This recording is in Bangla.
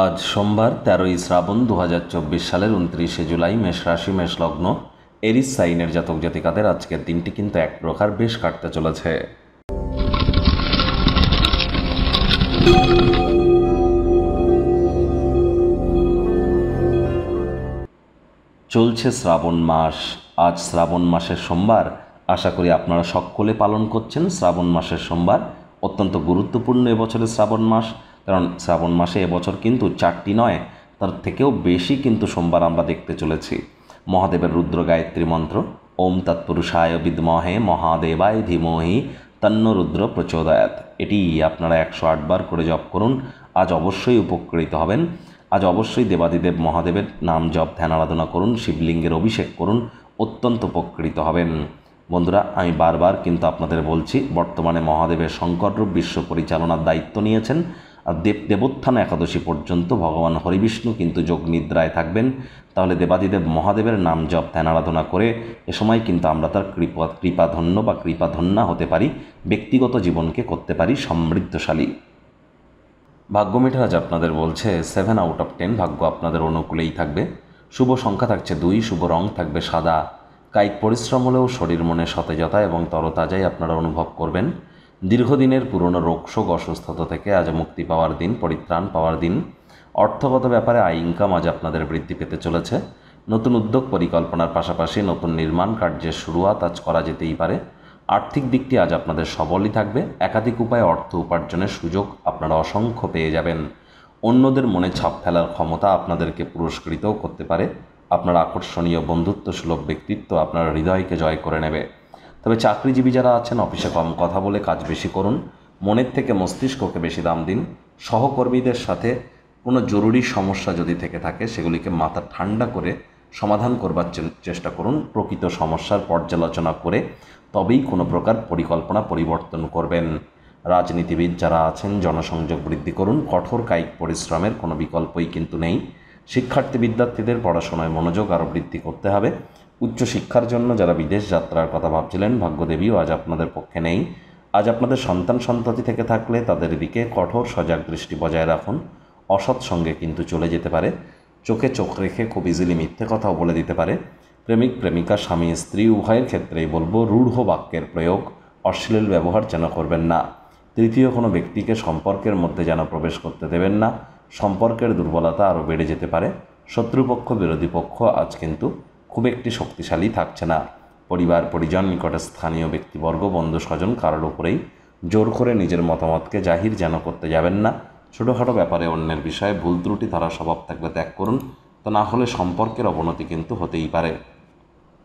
আজ সোমবার 13ই শ্রাবণ 2024 সালের 29শে জুলাই। মেষ রাশি, মেষ লগ্ন, এরিস সাইনের জাতক জাতিকাদের আজকের দিনটি কিন্তু এক প্রকার বেশ কাটতে চলেছে। চলছে শ্রাবণ মাস। আজ শ্রাবণ মাসের সোমবার। আশা করি আপনারা সকলে পালন করছেন শ্রাবণ মাসের সোমবার। অত্যন্ত গুরুত্বপূর্ণ এবছরের শ্রাবণ মাস, কারণ শ্রাবণ মাসে এবছর কিন্তু 4টি নয়, তার থেকেও বেশি কিন্তু সোমবার আমরা দেখতে চলেছি। মহাদেবের রুদ্র গায়ত্রী মন্ত্র ওম তৎপুরুষায় বিদ্মহে মহাদেবায় ধীমহি তন্ন রুদ্র প্রচোদয়াৎ, এটি আপনারা 108 বার করে জপ করুন। আজ অবশ্যই উপকৃত হবেন। আজ অবশ্যই দেবাদিদেব মহাদেবের নাম জপ ধ্যান আরাধনা করুন, শিবলিঙ্গের অভিষেক করুন, অত্যন্ত উপকৃত হবেন। বন্ধুরা, আমি বারবার কিন্তু আপনাদের বলছি, বর্তমানে মহাদেবের শঙ্কররূপ বিশ্ব পরিচালনার দায়িত্ব নিয়েছেন। আর দেবোত্থান একাদশী পর্যন্ত ভগবান হরিবিষ্ণু কিন্তু যোগ নিদ্রায় থাকবেন। তাহলে দেবাদিদেব মহাদেবের নাম জপ ধ্যান আরাধনা করে এ সময় কিন্তু আমরা তার কৃপাধন্য বা কৃপাধন্যা হতে পারি, ব্যক্তিগত জীবনকে করতে পারি সমৃদ্ধশালী। ভাগ্য মিটার আজ আপনাদের বলছে 7 আউট অফ 10, ভাগ্য আপনাদের অনুকূলেই থাকবে। শুভ সংখ্যা থাকছে 2, শুভ রং থাকবে সাদা। কায়িক পরিশ্রম হলেও শরীর মনে সতেজতা এবং তরতাজাই আপনারা অনুভব করবেন। দীর্ঘদিনের পুরনো রোগশোক অসুস্থতা থেকে আজ মুক্তি পাওয়ার দিন, পরিত্রাণ পাওয়ার দিন। অর্থগত ব্যাপারে আয় ইনকাম আজ আপনাদের বৃদ্ধি পেতে চলেছে। নতুন উদ্যোগ পরিকল্পনার পাশাপাশি নতুন নির্মাণ কার্যের শুরুয়াত আজ করা যেতেই পারে। আর্থিক দিকটি আজ আপনাদের সবলই থাকবে। একাধিক উপায়ে অর্থ উপার্জনের সুযোগ আপনারা অসংখ্য পেয়ে যাবেন। অন্যদের মনে ছাপ ফেলার ক্ষমতা আপনাদেরকে পুরস্কৃতও করতে পারে। আপনার আকর্ষণীয় বন্ধুত্ব সুলভ ব্যক্তিত্ব আপনার হৃদয়কে জয় করে নেবে। তবে চাকরিজীবী যারা আছেন, অফিসে কম কথা বলে কাজ বেশি করুন। মনের থেকে মস্তিষ্ককে বেশি দাম দিন। সহকর্মীদের সাথে কোনো জরুরি সমস্যা যদি থেকে থাকে সেগুলিকে মাথা ঠান্ডা করে সমাধান করবার চেষ্টা করুন। প্রকৃত সমস্যার পর্যালোচনা করে তবেই কোনো প্রকার পরিকল্পনা পরিবর্তন করবেন। রাজনীতিবিদ যারা আছেন, জনসংযোগ বৃদ্ধি করুন। কঠোর কায়িক পরিশ্রমের কোনো বিকল্পই কিন্তু নেই। শিক্ষার্থী বিদ্যার্থীদের পড়াশোনায় মনোযোগ আরও বৃদ্ধি করতে হবে। উচ্চশিক্ষার জন্য যারা বিদেশ যাত্রার কথা ভাবছিলেন, ভাগ্যদেবীও আজ আপনাদের পক্ষে নেই। আজ আপনাদের সন্তান সন্ততি থেকে থাকলে তাদের দিকে কঠোর সজাগ দৃষ্টি বজায় রাখুন। অসৎ সঙ্গে কিন্তু চলে যেতে পারে। চোখে চোখ রেখে খুব ইজিলি মিথ্যে কথাও বলে দিতে পারে। প্রেমিক প্রেমিকা, স্বামী স্ত্রী উভয়ের ক্ষেত্রেই বলবো, রূঢ় বাক্যের প্রয়োগ, অশ্লীল ব্যবহার যেন করবেন না। তৃতীয় কোনো ব্যক্তিকে সম্পর্কের মধ্যে যেন প্রবেশ করতে দেবেন না। সম্পর্কের দুর্বলতা আরও বেড়ে যেতে পারে। শত্রুপক্ষ বিরোধী পক্ষ আজ কিন্তু খুব একটি শক্তিশালী থাকছে না। পরিবার পরিজন, নিকটে স্থানীয় ব্যক্তিবর্গ, বন্ধু স্বজন কারোর উপরেই জোর করে নিজের মতামতকে জাহির যেন করতে যাবেন না। ছোটোখাটো ব্যাপারে অন্যের বিষয়ে ভুল ত্রুটি ধরার স্বভাব থাকলে ত্যাগ করুন, তা না হলে সম্পর্কের অবনতি কিন্তু হতেই পারে।